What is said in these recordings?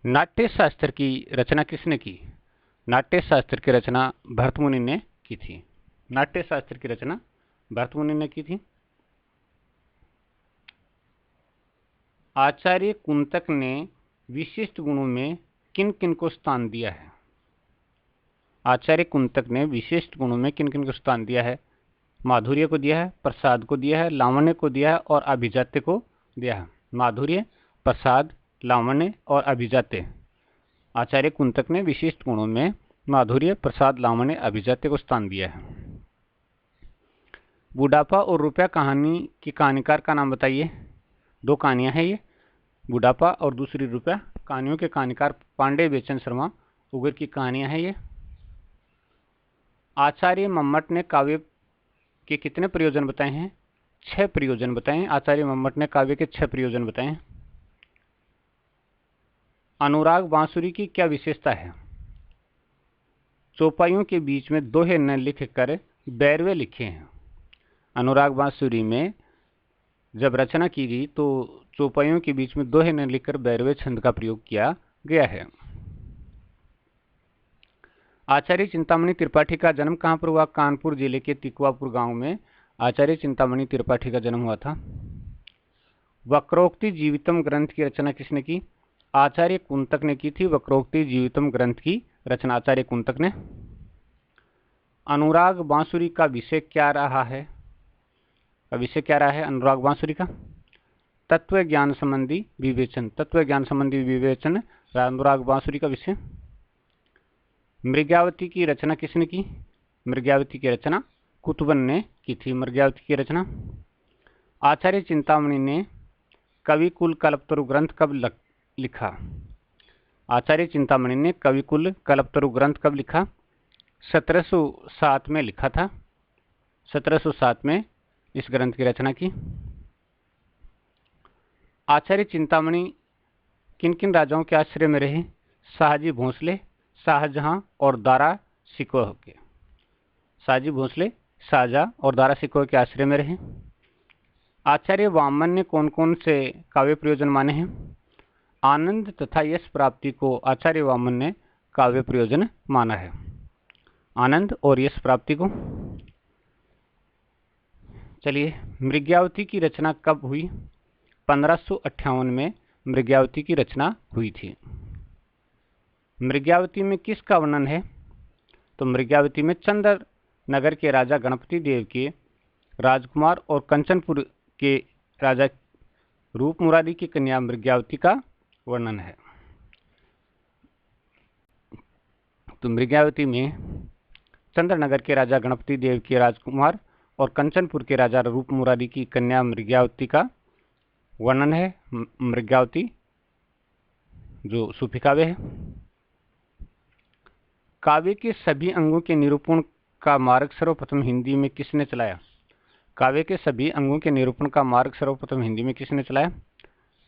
नाट्य शास्त्र की रचना किसने की? नाट्य शास्त्र की रचना भरतमुनि ने की थी। नाट्य शास्त्र की रचना भरतमुनि ने की थी। आचार्य कुंतक ने विशिष्ट गुणों में किन किन को स्थान दिया है? आचार्य कुंतक ने विशिष्ट गुणों में किन किन को स्थान दिया है? माधुर्य को दिया है, प्रसाद को दिया है, लावण्य को दिया है और अभिजात्य को दिया है। माधुर्य, प्रसाद, लावण्य और अभिजात्य। आचार्य कुंतक ने विशिष्ट गुणों में माधुर्य, प्रसाद, लावण्य, अभिजात्य को स्थान दिया है। बुढ़ापा और रुपया कहानी की कहानीकार का नाम बताइए। दो कहानियां हैं ये, बुढ़ापा और दूसरी रुपया। कहानियों के कहानीकार पांडे बेचन शर्मा उगर की कहानियां हैं ये। आचार्य मम्मट ने काव्य के कितने प्रयोजन बताए हैं? 6 प्रयोजन बताए हैं। आचार्य मम्मट ने काव्य के 6 प्रयोजन बताए हैं। अनुराग बांसुरी की क्या विशेषता है? चौपाइयों के बीच में दोहे न लिखकर बैरवे लिखे हैं। अनुराग बांसुरी में जब रचना की गई तो चौपाइयों के बीच में दोहे न लिखकर बैरवे छंद का प्रयोग किया गया है। आचार्य चिंतामणि त्रिपाठी का जन्म कहां पर हुआ? कानपुर जिले के तिकवापुर गांव में आचार्य चिंतामणि त्रिपाठी का जन्म हुआ था। वक्रोक्ति जीवितम ग्रंथ की रचना किसने की? आचार्य कुंतक ने की थी। वक्रोक्ति जीवितम ग्रंथ की रचना आचार्य कुंतक ने। अनुराग बांसुरी का विषय क्या रहा है? अनुराग बांसुरी का तत्व ज्ञान संबंधी विवेचन। तत्व ज्ञान संबंधी विवेचन अनुराग बांसुरी का विषय। मृगावती की रचना किसने की? मृगावती की रचना कुतुबन ने की थी। मृगावती की रचना। आचार्य चिंतामणि ने कविकुल कल्पतरु ग्रंथ कब लिखा? आचार्य चिंतामणि ने कविकुल कल्पतरु ग्रंथ कब लिखा? 1707 में लिखा था। 1707 में इस ग्रंथ की रचना की। आचार्य चिंतामणि किन किन राजाओं के आश्रय में रहे? शाहजी भोंसले, शाहजहां और दारा शिकोह के। शाहजी भोंसले, शाहजहां और दारा शिकोह के आश्रय में रहे। आचार्य वामन ने कौन कौन से काव्य प्रयोजन माने हैं? आनंद तथा यश प्राप्ति को आचार्य वामन ने काव्य प्रयोजन माना है। आनंद और यश प्राप्ति को। चलिए, मृगावती की रचना कब हुई? 1558 में मृगावती की रचना हुई थी। मृगावती में किसका वर्णन है? तो मृगावती में चंदर नगर के राजा गणपति देव के राजकुमार और कंचनपुर के राजा रूप मुरारी की कन्या मृगावती का वर्णन है। तो मृगावती में चंद्रनगर के राजा गणपति देव के राजकुमार और कंचनपुर के राजा रूप मुरारी की कन्या मृगावती का वर्णन है। मृगावती जो सूफी काव्य है। काव्य के सभी अंगों के निरूपण का मार्ग सर्वप्रथम हिंदी में किसने चलाया? काव्य के सभी अंगों के निरूपण का मार्ग सर्वप्रथम हिंदी में किसने चलाया?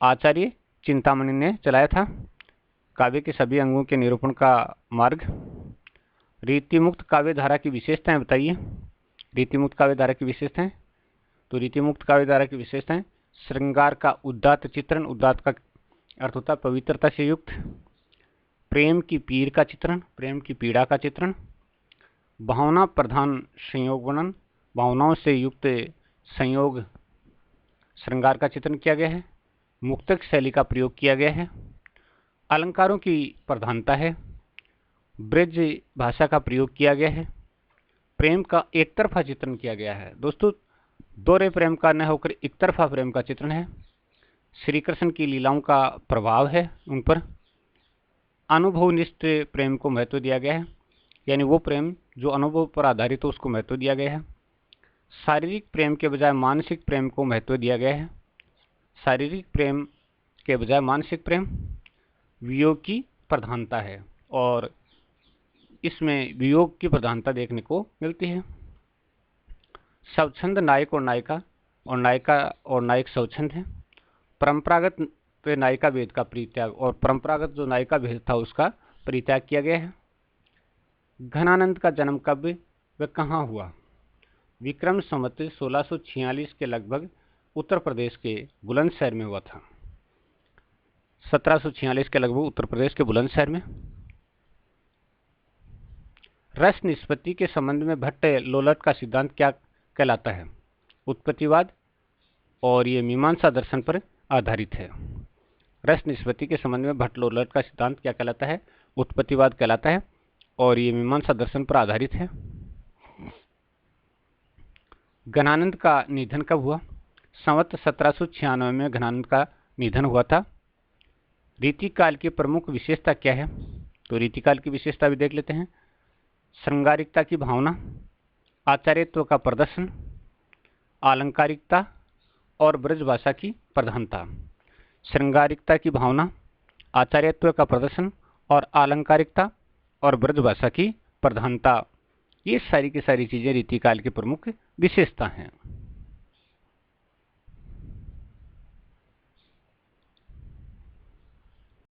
आचार्य चिंतामणि ने चलाया था काव्य के सभी अंगों के निरूपण का मार्ग। रीतिमुक्त काव्य धारा की विशेषताएं बताइए। रीतिमुक्त काव्य धारा की विशेषताएं। तो रीतिमुक्त काव्य धारा की विशेषताएं: श्रृंगार का उदात्त चित्रण। उदात्त का अर्थ होता है पवित्रता से युक्त। प्रेम की पीड़ का चित्रण, प्रेम की पीड़ा का चित्रण। भावना प्रधान संयोग वर्णन, भावनाओं से युक्त संयोग श्रृंगार का चित्रण किया गया है। मुक्तक शैली का प्रयोग किया गया है। अलंकारों की प्रधानता है। ब्रज भाषा का प्रयोग किया गया है। प्रेम का एक तरफा चित्रण किया गया है। दोस्तों, दोहरे प्रेम का न होकर एक तरफा प्रेम का चित्रण है। श्री कृष्ण की लीलाओं का प्रभाव है उन पर। अनुभवनिष्ठ प्रेम को महत्व दिया गया है, यानी वो प्रेम जो अनुभव पर आधारित हो उसको महत्व दिया गया है। शारीरिक प्रेम के बजाय मानसिक प्रेम को महत्व दिया गया है। शारीरिक प्रेम के बजाय मानसिक प्रेम। वियोग की प्रधानता है और इसमें वियोग की प्रधानता देखने को मिलती है। स्वच्छंद नायक और नायिका और नायिका और नायक स्वच्छंद है। परंपरागत नायिका भेद का परित्याग और परंपरागत जो नायिका भेद था उसका परित्याग किया गया है। घनानंद का जन्म कब व कहाँ हुआ? विक्रम संवत 1646 के लगभग उत्तर प्रदेश के बुलंदशहर में हुआ था। 1746 के लगभग उत्तर प्रदेश के बुलंदशहर में। रस निष्पत्ति के संबंध में भट्ट लोलट का सिद्धांत क्या कहलाता है? उत्पत्तिवाद, और ये मीमांसा दर्शन पर आधारित है। रस निष्पत्ति के संबंध में भट्ट लोलट का सिद्धांत क्या कहलाता है? उत्पत्तिवाद कहलाता है, और ये मीमांसा दर्शन पर आधारित है। घनानंद का निधन कब हुआ? संवत 1796 में घनानंद का निधन हुआ था। रीतिकाल की प्रमुख विशेषता क्या है? तो रीतिकाल की विशेषता भी देख लेते हैं। श्रृंगारिकता की भावना, आचार्यत्व का प्रदर्शन, आलंकारिकता और ब्रजभाषा की प्रधानता। श्रृंगारिकता की भावना, आचार्यत्व का प्रदर्शन और अलंकारिकता और ब्रजभाषा की प्रधानता, ये सारी की सारी चीजें रीतिकाल की प्रमुख विशेषता हैं।